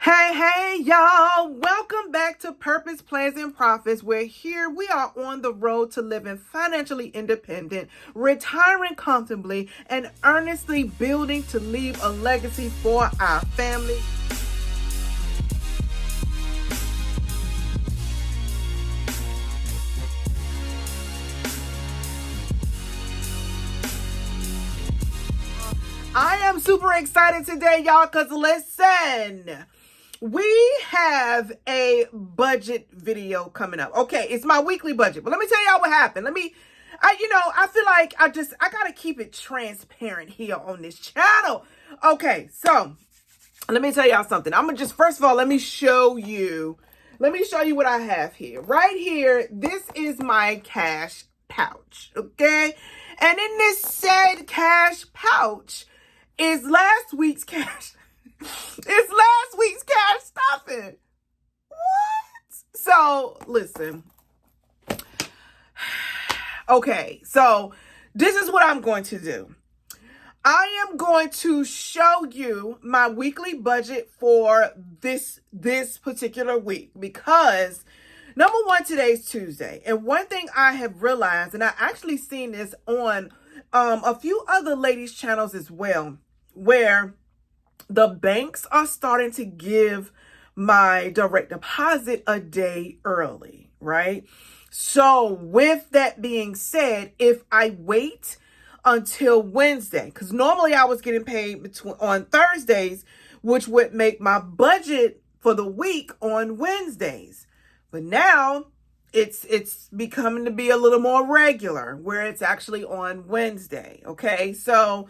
Hey, y'all. Welcome back to Purpose, Plans, and Profits, where here we are on the road to living financially independent, retiring comfortably, and earnestly building to leave a legacy for our family. I am super excited today, y'all, because listen, we have a budget video coming up. Okay, it's my weekly budget, but let me tell y'all what happened. I feel like I got to keep it transparent here on this channel. Okay, so let me tell y'all something. First of all, let me show you what I have here. Right here, this is my cash pouch, okay? And in this said cash pouch is last week's cash. It's last week's cash stuffing. What? So, listen. Okay, so this is what I'm going to do. I am going to show you my weekly budget for this particular week because, number one, today's Tuesday. And one thing I have realized, and I actually seen this on a few other ladies' channels as well, where the banks are starting to give my direct deposit a day early, right? So with that being said, if I wait until Wednesday, because normally I was getting paid on Thursdays, which would make my budget for the week on Wednesdays. But now it's becoming to be a little more regular where it's actually on Wednesday. Okay, so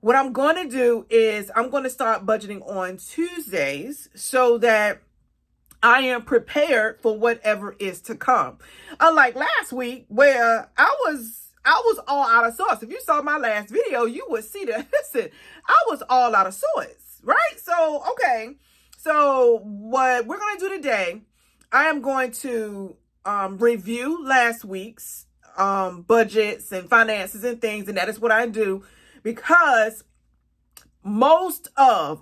what I'm going to do is I'm going to start budgeting on Tuesdays so that I am prepared for whatever is to come. Unlike last week where I was all out of sorts. If you saw my last video, you would see that, listen, I was all out of sorts, right? So, okay. So what we're going to do today, I am going to review last week's budgets and finances and things. And that is what I do. Because I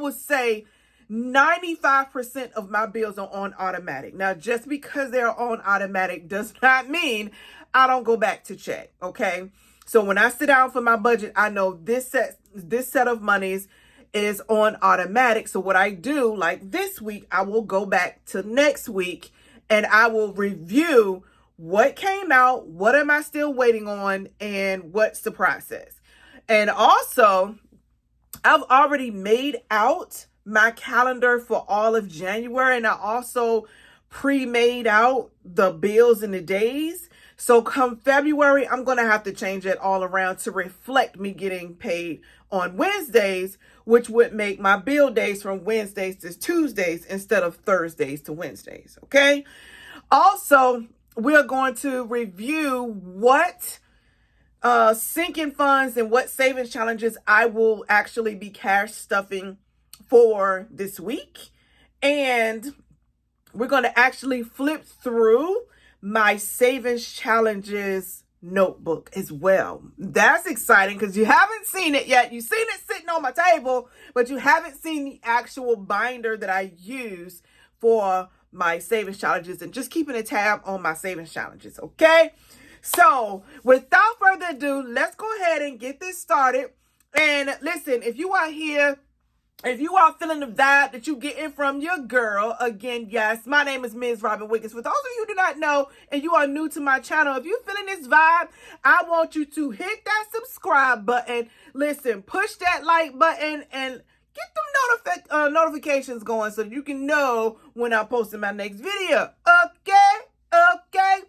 would say 95% of my bills are on automatic. Now, just because they're on automatic does not mean I don't go back to check, okay? So when I sit down for my budget, I know this set of monies is on automatic. So what I do, like this week, I will go back to next week and I will review what came out, what am I still waiting on, and what's the process. And also, I've already made out my calendar for all of January, and I also pre-made out the bills and the days. So come February, I'm going to have to change it all around to reflect me getting paid on Wednesdays, which would make my bill days from Wednesdays to Tuesdays instead of Thursdays to Wednesdays, okay? Also, we're going to review what sinking funds and what savings challenges I will actually be cash stuffing for this week. And we're going to actually flip through my savings challenges notebook as well. That's exciting because you haven't seen it yet. You've seen it sitting on my table, but you haven't seen the actual binder that I use for my savings challenges and just keeping a tab on my savings challenges. Okay. So without further ado, let's go ahead and get this started. And listen, if you are feeling the vibe that you getting from your girl, again, yes, my name is Ms. Robin Wiggins. For those of you who do not know and you are new to my channel, if you're feeling this vibe, I want you to hit that subscribe button. Listen, push that like button and get them notifications going so you can know when I'm posting my next video. Okay.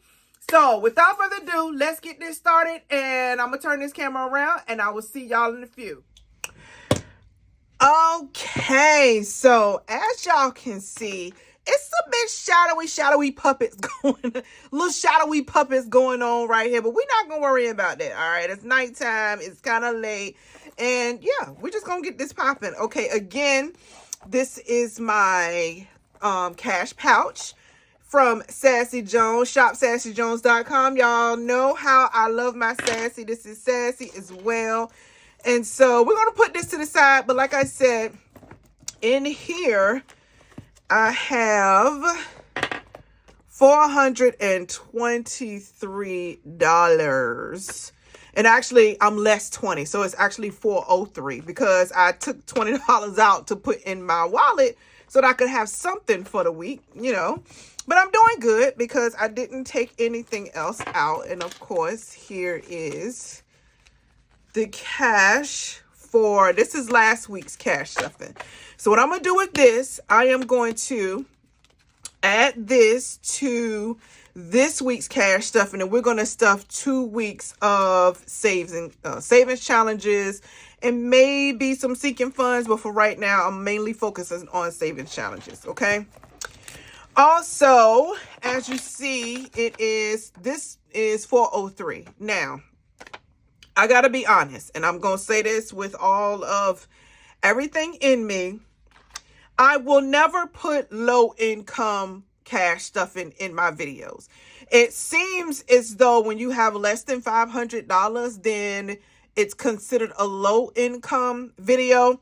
So without further ado, let's get this started, and I'm going to turn this camera around and I will see y'all in a few. Okay, so as y'all can see, it's a bit shadowy puppets going on right here, but we're not going to worry about that, all right? It's nighttime, it's kind of late, and yeah, we're just going to get this popping. Okay, again, this is my cash pouch from Sassy Jones, shopsassyjones.com. Y'all know how I love my Sassy. This is Sassy as well. And so we're going to put this to the side. But like I said, in here, I have $423. And actually, I'm less 20. So it's actually 403 because I took $20 out to put in my wallet so that I could have something for the week, you know. But I'm doing good because I didn't take anything else out. And of course, here is the cash for, this is last week's cash stuffing. So what I'm going to do with this, I am going to add this to this week's cash stuffing, and we're going to stuff 2 weeks of savings challenges and maybe some seeking funds. But for right now, I'm mainly focusing on savings challenges. Okay. Also, as you see, this is 403. Now, I got to be honest, and I'm going to say this with all of everything in me. I will never put low income cash stuffing in my videos. It seems as though when you have less than $500, then it's considered a low income video.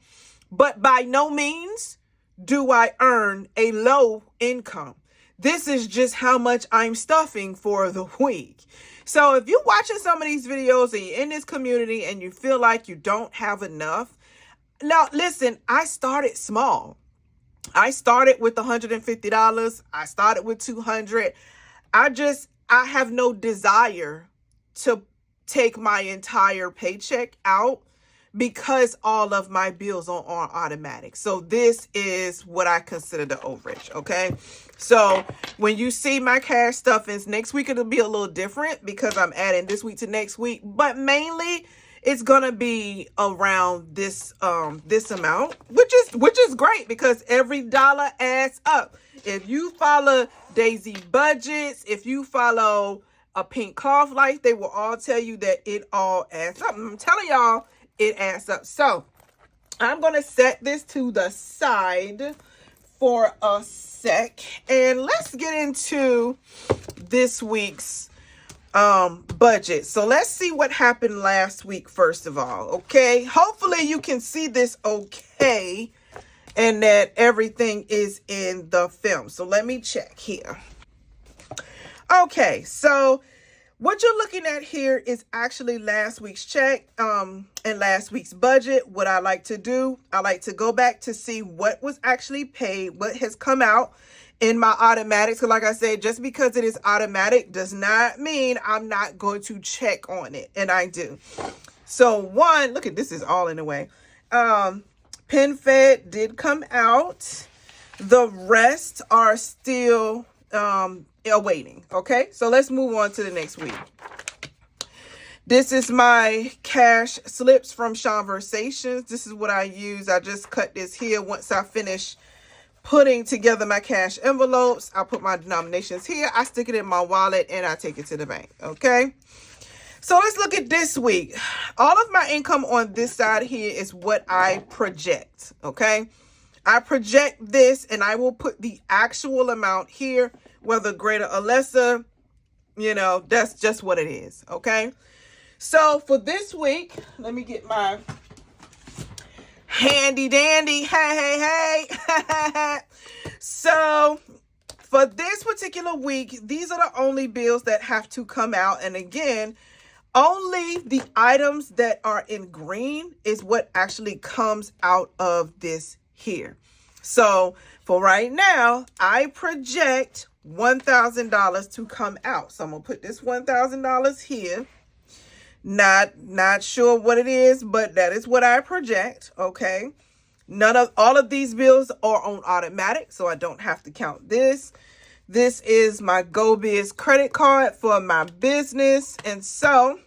But by no means do I earn a low income. This is just how much I'm stuffing for the week. So if you're watching some of these videos and you're in this community and you feel like you don't have enough, now listen, I started small. I started with $150. I started with $200. I have no desire to take my entire paycheck out because all of my bills are on automatic. So this is what I consider the overage. Okay. So when you see my cash stuffings next week, it'll be a little different because I'm adding this week to next week, but mainly it's going to be around this amount, which is great because every dollar adds up. If you follow Daisy Budgets, if you follow a Pink Cloth Life, they will all tell you that it all adds up. I'm telling y'all, it adds up. So I'm going to set this to the side for a sec and let's get into this week's budget. So let's see what happened last week first of all. Okay, hopefully you can see this okay and that everything is in the film. So let me check here. Okay, so what you're looking at here is actually last week's check and last week's budget. What I like to do, I like to go back to see what was actually paid, what has come out in my automatics. So like I said, just because it is automatic does not mean I'm not going to check on it. And I do. So one, look at this is all in the way. PenFed did come out. The rest are still awaiting. Okay, so let's move on to the next week. This is my cash slips from Conversations. This is what I use. I just cut this here. Once I finish putting together my cash envelopes, I put my denominations here. I stick it in my wallet and I take it to the bank. Okay. So let's look at this week. All of my income on this side here is what I project. Okay. I project this and I will put the actual amount here, whether greater or lesser, you know, that's just what it is. Okay. So for this week, let me get my handy dandy. Hey. So for this particular week, these are the only bills that have to come out. And again, only the items that are in green is what actually comes out of this here. So for right now, I project $1,000 to come out. So I'm going to put this $1,000 here. Not sure what it is, but that is what I project. Okay. All of these bills are on automatic, so I don't have to count this. This is my GoBiz credit card for my business. And so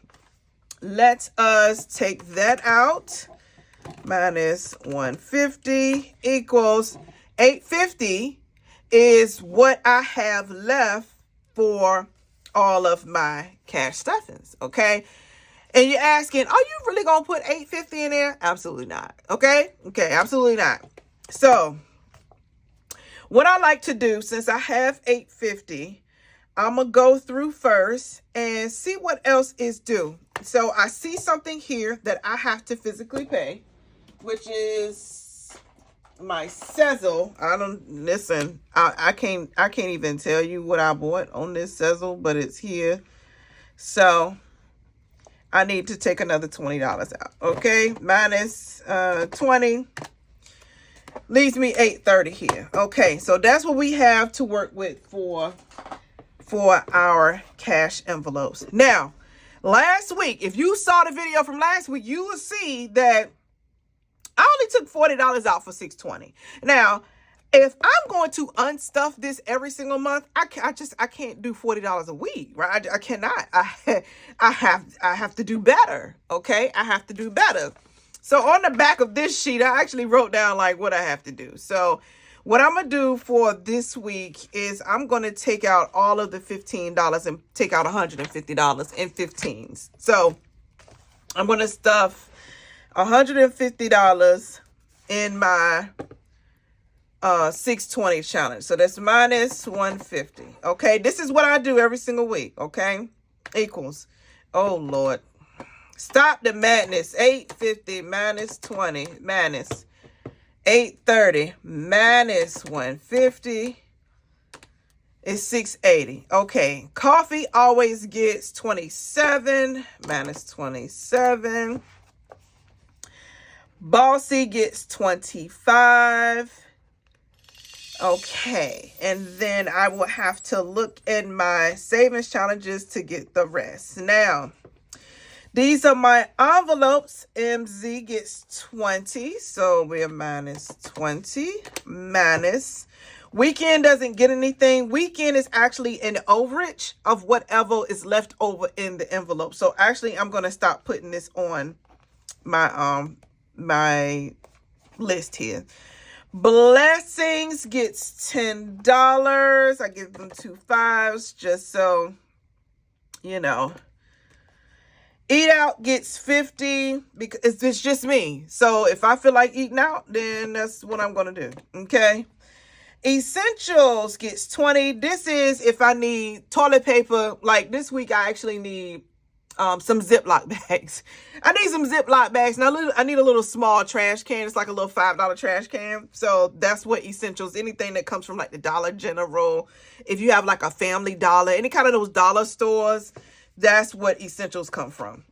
let us take that out. Minus 150 equals 850 is what I have left for all of my cash stuffings. Okay. And you're asking, are you really going to put 850 in there? Absolutely not. Okay. Absolutely not. So what I like to do, since I have 850, I'm going to go through first and see what else is due. So I see something here that I have to physically pay, which is my Sezzle. I don't listen. I can't even tell you what I bought on this Sezzle, but it's here. So I need to take another $20 out. Okay, minus 20 leaves me $8.30 here. Okay, so that's what we have to work with for our cash envelopes. Now, last week, if you saw the video from last week, you will see that I only took $40 out for $620. Now, if I'm going to unstuff this every single month, I can't do $40 a week, right? I cannot. I have to do better. Okay, I have to do better. So on the back of this sheet, I actually wrote down like what I have to do. So what I'm gonna do for this week is I'm gonna take out all of the $15 and take out $150 in 15s. So I'm gonna stuff $150 in my 620 challenge. So that's minus 150. Okay, this is what I do every single week. Okay, equals, oh Lord, stop the madness. 850 minus 20 minus 830 minus 150 is 680. Okay, coffee always gets 27 minus 27. Bossy gets 25. Okay, and then I will have to look at my savings challenges to get the rest. Now, these are my envelopes. MZ gets 20, so we're minus 20. Minus. Weekend doesn't get anything. Weekend is actually an overage of whatever is left over in the envelope. So actually, I'm going to stop putting this on my list here. Blessings gets $10. I give them 2 5s just so, you know. Eat out gets 50 because it's just me. So if I feel like eating out, then that's what I'm going to do. Okay. Essentials gets 20. This is if I need toilet paper. Like this week, I actually need some Ziploc bags. I need some Ziploc bags. Now I need a little small trash can. It's like a little $5 trash can. So that's what essentials, anything that comes from like the Dollar General. If you have like a Family Dollar, any kind of those dollar stores, that's what essentials come from.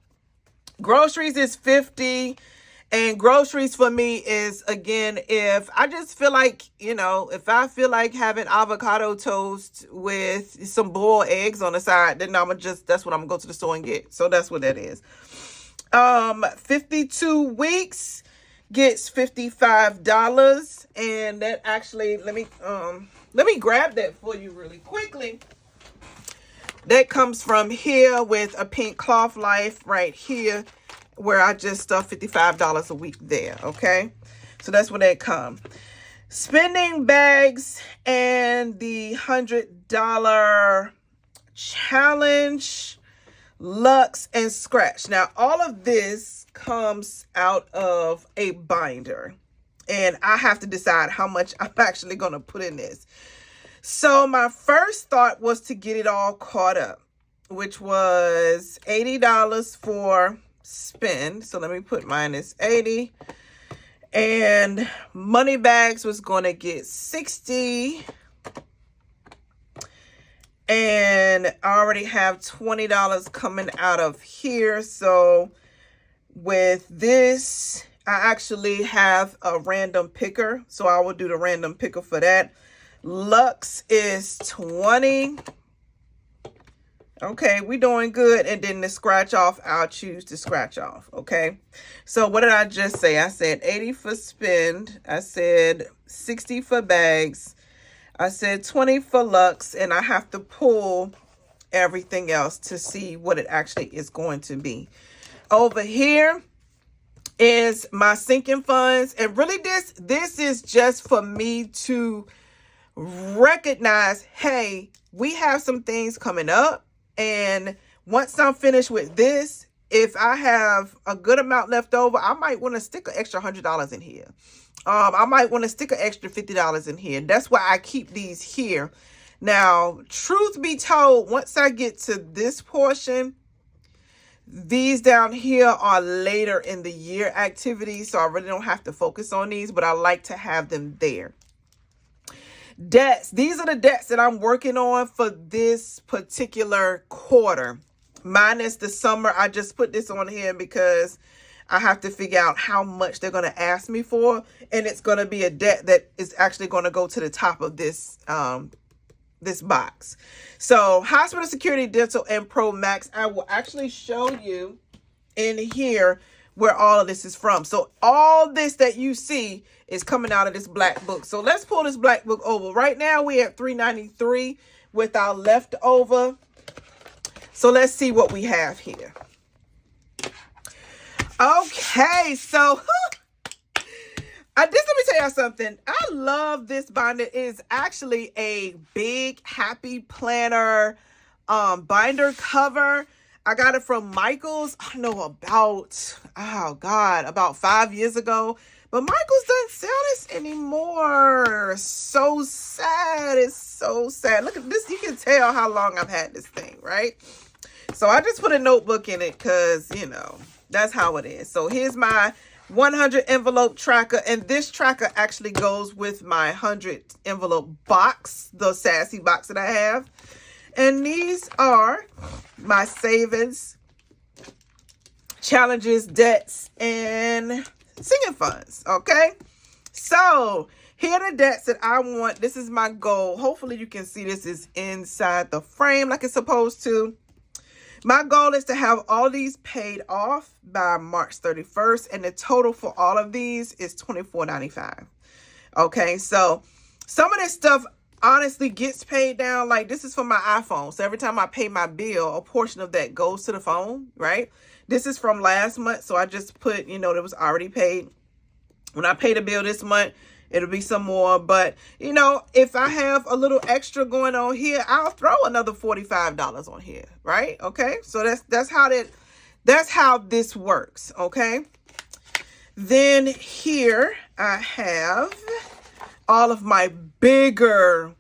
Groceries is 50. And groceries for me is, again, if I just feel like, you know, if I feel like having avocado toast with some boiled eggs on the side, then that's what I'm gonna go to the store and get. So that's what that is. 52 weeks gets $55. And that actually, let me grab that for you really quickly. That comes from here with a Pink Cloth Life right here, where I just stuff $55 a week there. Okay, so that's where that comes. Spending bags and the $100 challenge, Lux and Scratch. Now all of this comes out of a binder, and I have to decide how much I'm actually going to put in this. So my first thought was to get it all caught up, which was $80 for spend. So let me put minus 80. And money bags was going to get 60. And I already have $20 coming out of here. So with this, I actually have a random picker. So I will do the random picker for that. Lux is 20. Okay, we doing good. And then the scratch off, I'll choose to scratch off. Okay, so what did I just say? I said 80 for spend. I said 60 for bags. I said 20 for Lux. And I have to pull everything else to see what it actually is going to be. Over here is my sinking funds. And really this is just for me to recognize, hey, we have some things coming up. And once I'm finished with this, if I have a good amount left over, I might want to stick an extra $100 in here. I might want to stick an extra $50 in here. That's why I keep these here. Now, truth be told, once I get to this portion, These down here are later in the year activities, so I really don't have to focus on these, but I like to have them there. Debts. These are the debts that I'm working on for this particular quarter. Minus the summer. I just put this on here because I have to figure out how much they're going to ask me for. And it's going to be a debt that is actually going to go to the top of this this box. So hospital security, dental, and Pro Max. I will actually show you in here where all of this is from. So all this that you see is coming out of this black book. So let's pull this black book over. Right now we're at $3.93 with our leftover. So let's see what we have here. Okay, so let me tell you something. I love this binder. It is actually a big Happy Planner binder cover. I got it from Michael's, I know about 5 years ago. But Michael's doesn't sell this anymore. So sad. It's so sad. Look at this. You can tell how long I've had this thing, right? So I just put a notebook in it because, you know, that's how it is. So here's my 100 envelope tracker. And this tracker actually goes with my 100 envelope box, the sassy box that I have. And these are my savings, challenges, debts, and singing funds. Okay. So here are the debts that I want. This is my goal. Hopefully you can see this is inside the frame like it's supposed to. My goal is to have all these paid off by March 31st. And the total for all of these is $24.95. Okay. So some of this stuff honestly gets paid down. Like this is for my iPhone. So every time I pay my bill, a portion of that goes to the phone, right? This is from last month. So I just put, you know, that was already paid. When I pay the bill this month, it'll be some more. But, you know, if I have a little extra going on here, I'll throw another $45 on here, right? Okay. So that's how this works. Okay. Then here I have all of my bigger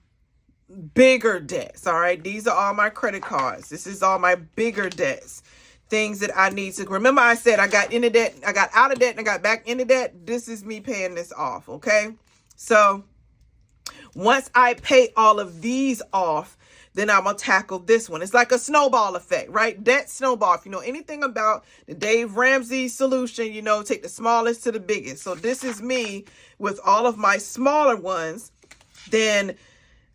debts. All right. These are all my credit cards. This is all my bigger debts. Things that I need to remember. I said I got into debt, I got out of debt, and I got back into debt. This is me paying this off. Okay. So once I pay all of these off, then I'm going to tackle this one. It's like a snowball effect, right? Debt snowball. If you know anything about the Dave Ramsey solution, you know, take the smallest to the biggest. So this is me with all of my smaller ones. Then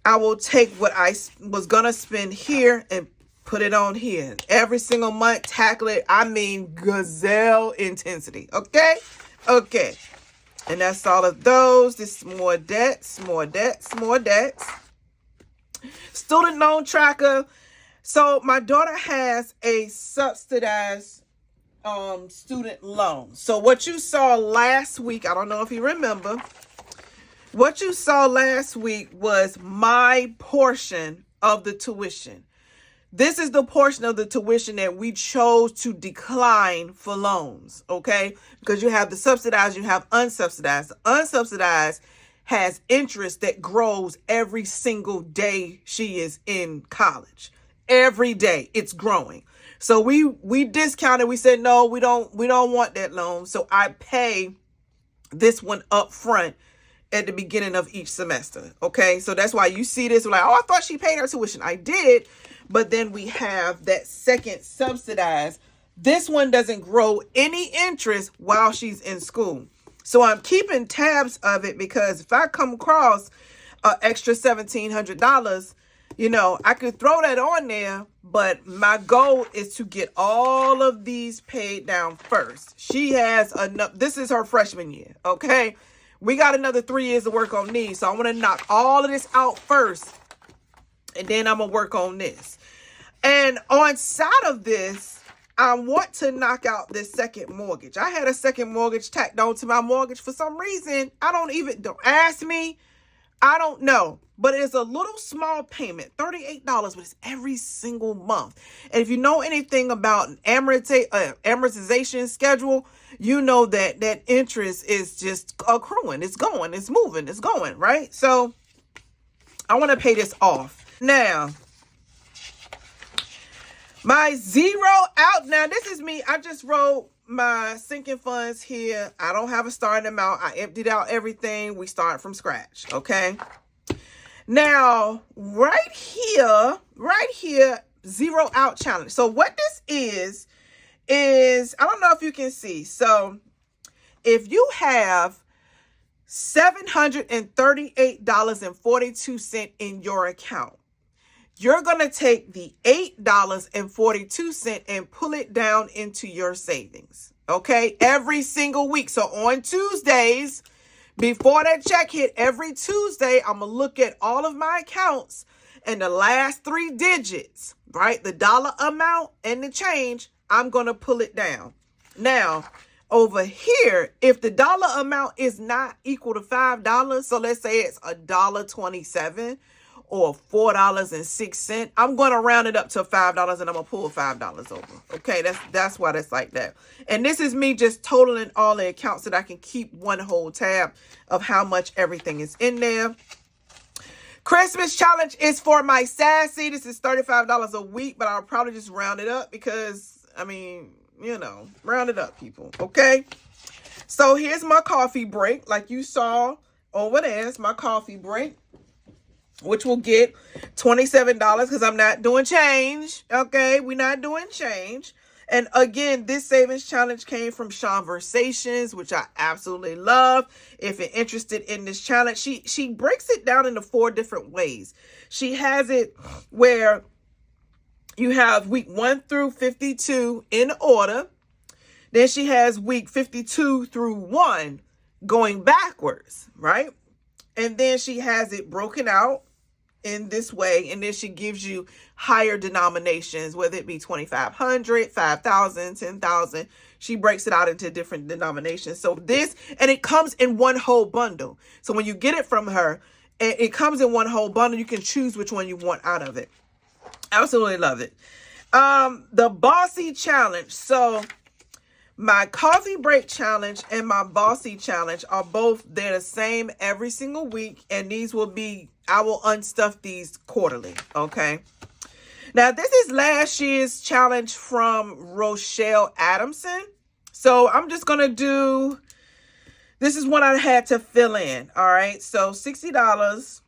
I will take what I was going to spend here and put it on here. Every single month, tackle it. I mean, gazelle intensity. Okay? Okay. And that's all of those. This is more debts, more debts, more debts. Student loan tracker. So my daughter has a subsidized student loan. So what you saw last week, I don't know if you remember, what you saw last week was my portion of the tuition. This is the portion of the tuition that we chose to decline for loans, okay? Because you have the subsidized, you have unsubsidized. The unsubsidized has interest that grows every single day she is in college. Every day it's growing. So we discounted. We said, no, we don't want that loan. So I pay this one up front at the beginning of each semester, okay? So that's why you see this. We're like, oh, I thought she paid her tuition. I did. But then we have that second subsidized. This one doesn't grow any interest while she's in school. So I'm keeping tabs of it because if I come across an extra $1,700, you know, I could throw that on there. But my goal is to get all of these paid down first. She has enough. This is her freshman year. Okay. We got another 3 years to work on these. So I want to knock all of this out first. And then I'm going to work on this. And on side of this, I want to knock out this second mortgage. I had a second mortgage tacked on to my mortgage for some reason. Don't ask me. I don't know. But it's a little small payment, $38, but it's every single month. And if you know anything about an amortization schedule, you know that interest is just accruing. It's going, it's moving, it's going, right? So I want to pay this off. Now, My zero out. Now, this is me. I just wrote my sinking funds here. I don't have a starting amount. I emptied out everything. We start from scratch. Okay. Now, right here, zero out challenge. So what this is, I don't know if you can see. So if you have $738.42 in your account, you're going to take the $8.42 and pull it down into your savings. Okay. Every single week. So on Tuesdays, before that check hit, every Tuesday, I'm going to look at all of my accounts and the last 3 digits, right? The dollar amount and the change, I'm going to pull it down. Now, over here, if the dollar amount is not equal to $5, so let's say it's $1.27 or $4.06, I'm going to round it up to $5 and I'm going to pull $5 over. Okay, that's why that's like that. And this is me just totaling all the accounts that I can keep one whole tab of how much everything is in there. Christmas challenge is for my sassy. This is $35 a week, but I'll probably just round it up because, I mean, you know, round it up, people. Okay. So here's my coffee break. Like you saw over there, it's my coffee break, which will get $27 because I'm not doing change. Okay, we're not doing change. And again, this savings challenge came from Conversations, which I absolutely love. If you're interested in this challenge, she breaks it down into 4 different ways. She has it where you have week 1 through 52 in order. Then she has week 52 through 1 going backwards, right? And then she has it broken out in this way. And then she gives you higher denominations, whether it be 2,500, 5,000, 10,000. She breaks it out into different denominations. So this, and it comes in one whole bundle. So when you get it from her, it comes in one whole bundle. You can choose which one you want out of it. Absolutely love it. The Bossy Challenge. So my coffee break challenge and my Bossy challenge are both, they're the same every single week. And these will be, I will unstuff these quarterly. Okay. Now this is last year's challenge from Rochelle Adamson. So I'm just going to do, this is what I had to fill in. All right. So $60.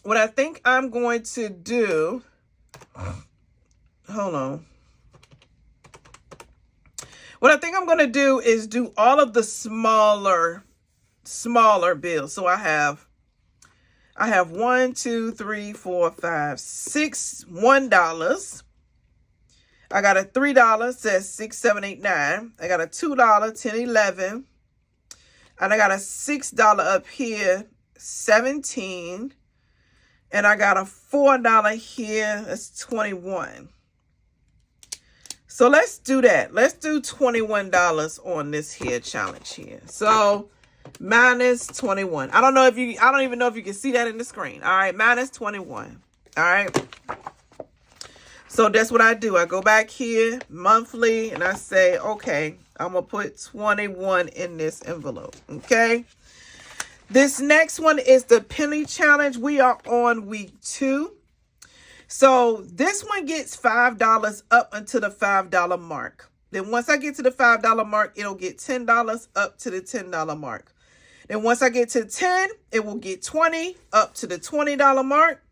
What I think I'm going to do, hold on. What I think I'm going to do is do all of the smaller bills. So I have 1, 2, 3, 4, 5, 6 $1. I got a $3, says 6, 7, 8, 9. I got a $2, 10, 11. And I got a $6 up here, 17. And I got a $4 here, that's 21. So let's do that. Let's do $21 on this here challenge here. So minus 21. I don't even know if you can see that in the screen. All right, minus 21. All right. So that's what I do. I go back here monthly and I say, okay, I'm going to put 21 in this envelope. Okay. This next one is the penny challenge. We are on week 2. So this one gets $5 up until the $5 mark. Then once I get to the $5 mark, it'll get $10 up to the $10 mark. Then once I get to 10, it will get 20 up to the $20 mark.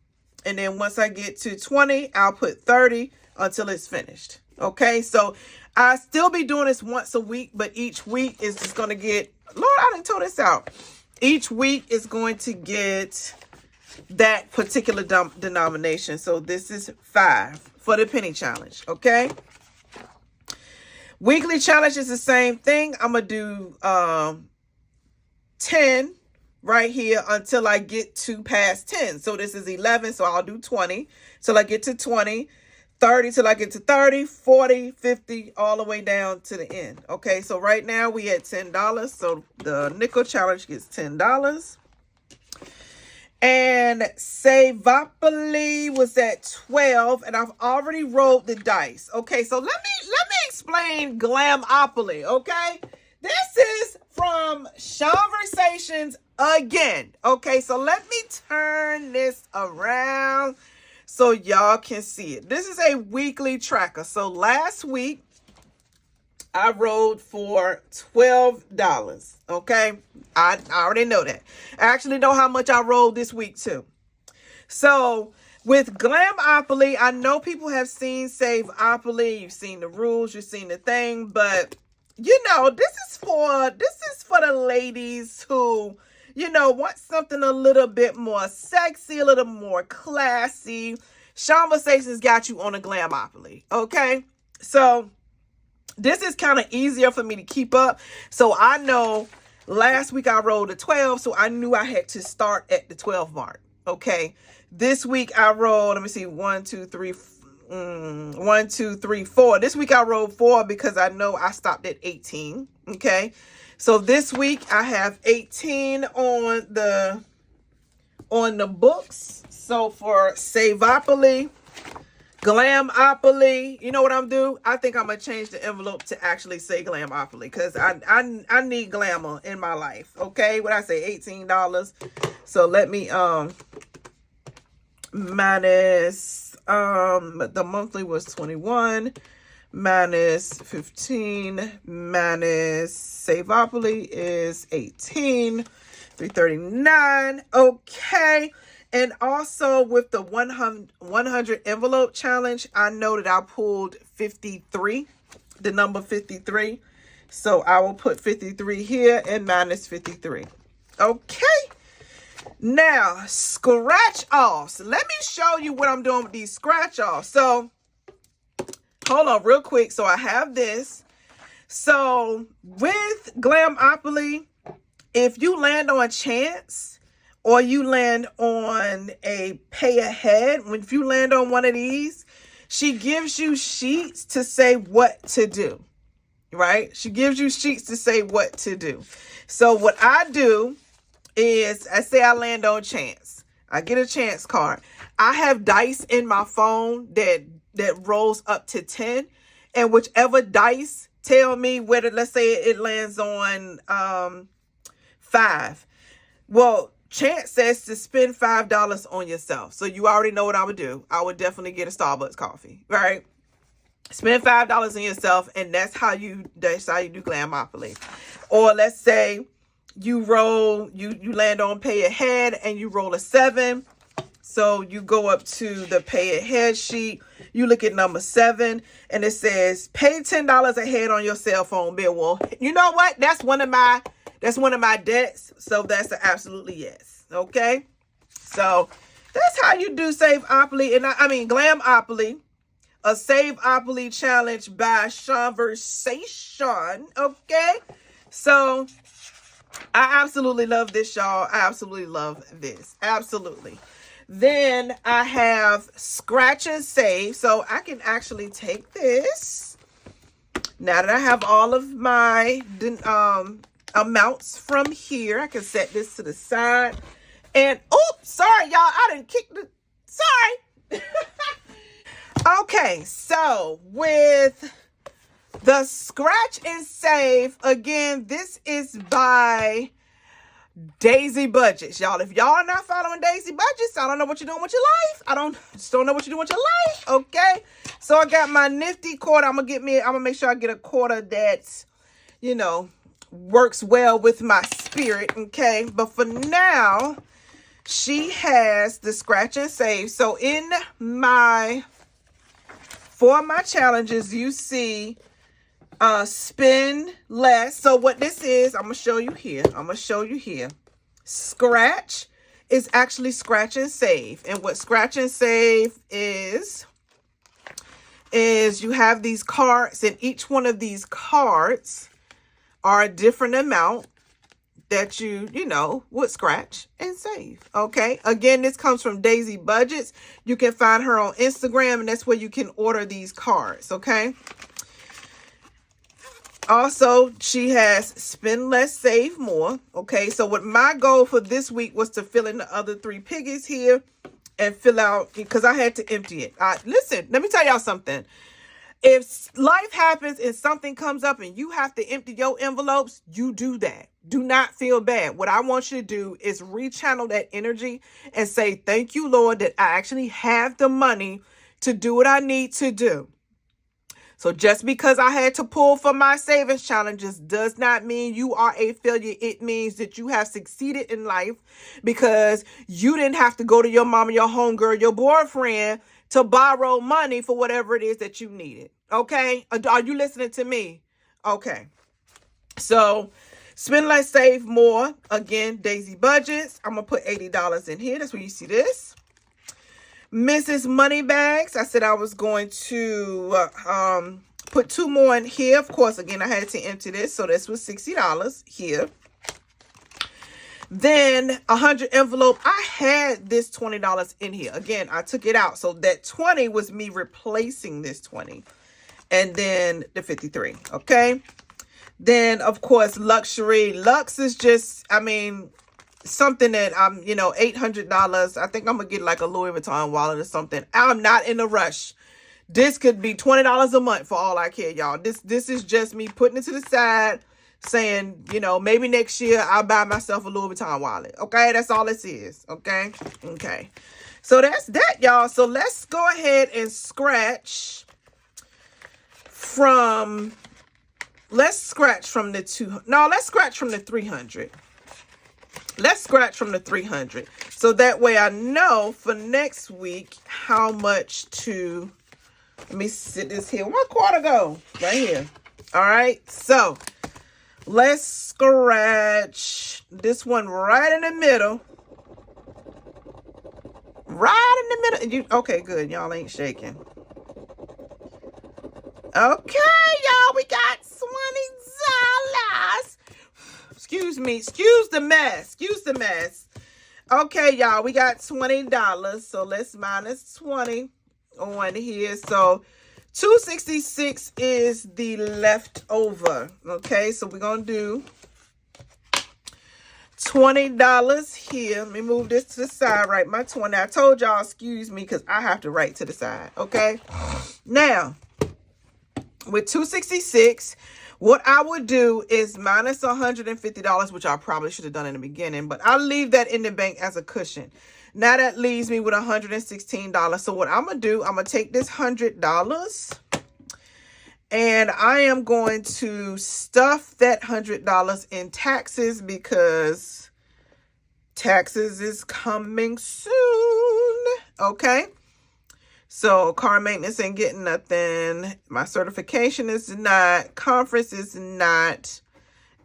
And then once I get to 20, I'll put 30 until it's finished. Okay, so I still be doing this once a week, but each week is just going to get, Lord, I didn't tell this out. Each week is going to get that particular denomination. So this is 5 for the penny challenge. Okay. Weekly challenge is the same thing. I'm going to do 10 right here until I get to past 10. So this is 11. So I'll do 20 till I get to 20, 30 till I get to 30, 40, 50, all the way down to the end. Okay. So right now we at $10. So the nickel challenge gets $10. And Savopoly was at 12, and I've already rolled the dice. Okay, so let me explain Glamopoly, okay? This is from Conversations again. Okay, so let me turn this around so y'all can see it. This is a weekly tracker. So last week, I rolled for $12. Okay. I already know that. I actually know how much I rolled this week too. So with Glamopoly, I know people have seen Saveopoly. You've seen the rules, you've seen the thing, but you know, this is for the ladies who, you know, want something a little bit more sexy, a little more classy. Conversations got you on a Glamopoly. Okay. So this is kind of easier for me to keep up. So I know last week I rolled a 12, so I knew I had to start at the 12 mark. Okay. This week I rolled, let me see, 1, 2, 3, 4. This week I rolled 4 because I know I stopped at 18. Okay. So this week I have 18 on the books. So for Saveopoly, Glamopoly, you know what I'm do? I think I'm gonna change the envelope to actually say Glamopoly because I need glamour in my life. Okay, what I say, $18. So let me minus the monthly was 21 minus 15 minus Saveopoly is 18, 339. Okay. And also with the 100 envelope challenge, I know that I pulled 53, the number 53. So I will put 53 here and minus 53. Okay. Now, scratch offs. Let me show you what I'm doing with these scratch offs. So hold on real quick. So I have this. So with Glamopoly, if you land on chance, or you land on a pay ahead, if you land on one of these, she gives you sheets to say what to do, right? She gives you sheets to say what to do. So what I do is, I say I land on chance. I get a chance card. I have dice in my phone that rolls up to 10. And whichever dice tell me whether, let's say it lands on 5. Well, chance says to spend $5 on yourself. So you already know what I would do. I would definitely get a Starbucks coffee, right? Spend $5 on yourself, and that's how you do Glamopoly. Or let's say you roll, you land on pay ahead and you roll a 7. So you go up to the pay ahead sheet, you look at number 7, and it says pay $10 ahead on your cell phone bill. Well, you know what? That's one of my debts. So that's an absolutely yes. Okay. So that's how you do Saveopoly. And I mean Glamopoly, a Saveopoly challenge by Conversation. Okay. So I absolutely love this, y'all. I absolutely love this. Absolutely. Then I have scratch and save. So I can actually take this. Now that I have all of my amounts from here, I can set this to the side. And oops, sorry, y'all. I didn't kick the, sorry. Okay, so with the scratch and save, again, this is by Daisy Budgets. Y'all, if y'all are not following Daisy Budgets, I don't know what you're doing with your life. Just don't know what you're doing with your life. Okay. So I got my nifty quarter. I'm gonna make sure I get a quarter that's, you know, works well with my spirit. Okay. But for now, she has the scratch and save. So for my challenges, you see spend less. So what this is, I'm gonna show you here. Scratch is actually scratch and save. And what scratch and save is you have these cards, and each one of these cards are a different amount that you would scratch and save. Okay. Again, this comes from Daisy Budgets. You can find her on Instagram, and that's where you can order these cards. Okay. Also, she has spend less, save more. Okay. So what my goal for this week was to fill in the other 3 piggies here and fill out, because I had to empty it. Listen, let me tell y'all something. If life happens and something comes up and you have to empty your envelopes, you do that. Do not feel bad. What I want you to do is rechannel that energy and say, thank you, Lord, that I actually have the money to do what I need to do. So just because I had to pull from my savings challenges does not mean you are a failure. It means that you have succeeded in life because you didn't have to go to your mama, your homegirl, your boyfriend to borrow money for whatever it is that you needed. Okay? Are you listening to me? Okay. So spend less, save more. Again, Daisy budgets. I'm going to put $80 in here. That's where you see this. Mrs. Moneybags. I said I was going to put 2 more in here. Of course, again, I had to empty this. So this was $60 here. Then 100 envelope. I had this $20 in here. Again, I took it out. So that 20 was me replacing this 20. And then the 53. Okay. Then, of course, luxury. Lux is just, I mean, something that I'm, $800. I think I'm going to get like a Louis Vuitton wallet or something. I'm not in a rush. This could be $20 a month for all I care, y'all. This is just me putting it to the side saying, maybe next year I'll buy myself a Louis Vuitton wallet. Okay, that's all this is. Okay. So that's that, y'all. So let's go ahead and scratch from... Let's scratch from the 200. No, let's scratch from the 300. Let's scratch from the 300. So that way I know for next week how much to, let me sit this here. Where my quarter go? Right here. All right. So let's scratch this one right in the middle. Right in the middle. Okay, good. Y'all ain't shaking. Okay, y'all, we got $20. Excuse me. Excuse the mess. Okay, y'all, we got $20. So let's minus 20 on here. So $266 is the leftover. Okay, so we're going to do $20 here. Let me move this to the side, right? My 20. I told y'all, excuse me, because I have to write to the side. Okay, now with $266, what I would do is minus $150, which I probably should have done in the beginning, but I'll leave that in the bank as a cushion. Now that leaves me with $116. So what I'm going to do, I'm going to take this $100 and I am going to stuff that $100 in taxes because taxes is coming soon. Okay. So car maintenance ain't getting nothing. My certification is not. Conference is not.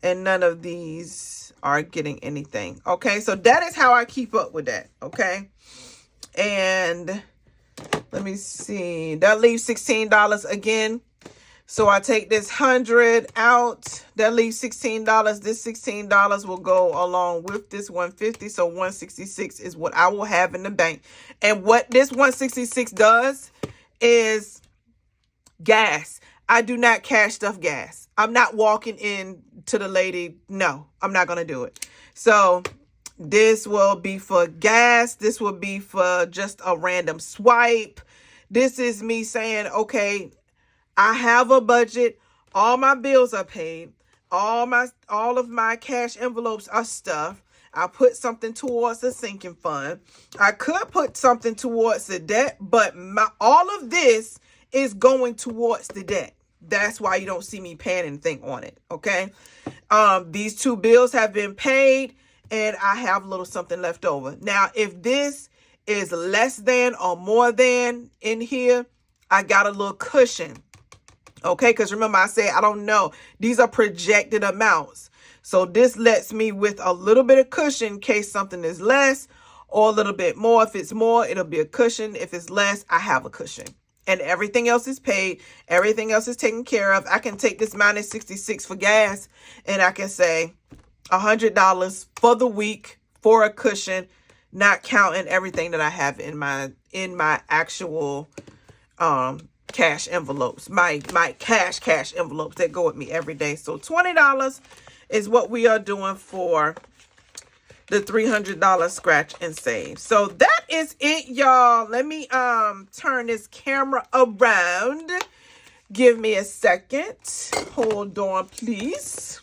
And none of these are getting anything. Okay. So that is how I keep up with that. Okay. And let me see. That leaves $16 again. So I take this 100 out. That leaves $16. This $16 will go along with this 150. So 166 is what I will have in the bank. And what this 166 does is gas. I do not cash stuff gas. I'm not walking in to the lady. No, I'm not going to do it. So this will be for gas. This will be for just a random swipe. This is me saying, okay, I have a budget. All my bills are paid. All of my cash envelopes are stuffed. I put something towards the sinking fund. I could put something towards the debt, but all of this is going towards the debt. That's why you don't see me paying anything on it. Okay. These 2 bills have been paid and I have a little something left over. Now, if this is less than or more than in here, I got a little cushion. Okay, because remember I said I don't know. These are projected amounts. So this lets me with a little bit of cushion in case something is less or a little bit more. If it's more, it'll be a cushion. If it's less, I have a cushion. And everything else is paid. Everything else is taken care of. I can take this minus 66 for gas and I can say $100 for the week for a cushion, not counting everything that I have in my actual cash envelopes, my cash envelopes that go with me every day. So $20 is what we are doing for the $300 scratch and save. So that is it, y'all. Let me turn this camera around. Give me a second. Hold on, please.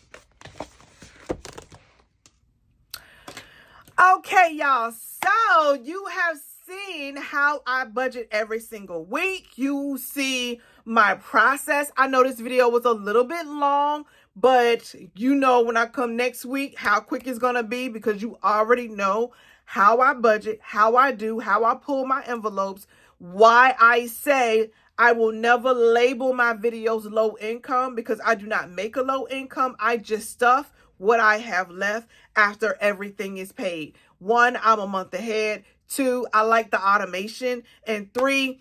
Okay, y'all. So you have seen how I budget every single week. You see my process. I know this video was a little bit long, but you know when I come next week how quick it's going to be because you already know how I budget, how I do, how I pull my envelopes, why I say I will never label my videos low income because I do not make a low income. I just stuff what I have left after everything is paid. 1, I'm a month ahead. 2, I like the automation. And 3,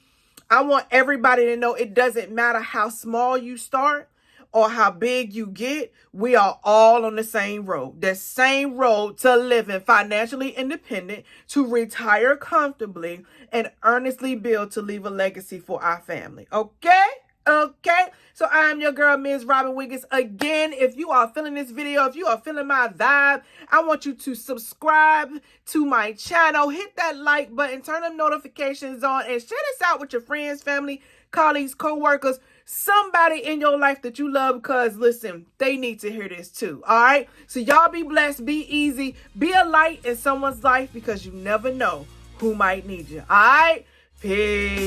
I want everybody to know it doesn't matter how small you start or how big you get. We are all on the same road. The same road to living financially independent, to retire comfortably, and earnestly build to leave a legacy for our family. Okay? Okay, so I am your girl, Ms. Robin Wiggins. Again, if you are feeling this video, if you are feeling my vibe, I want you to subscribe to my channel, hit that like button, turn the notifications on, and share this out with your friends, family, colleagues, co-workers, somebody in your life that you love because, listen, they need to hear this too, all right? So y'all be blessed, be easy, be a light in someone's life because you never know who might need you, all right? Peace.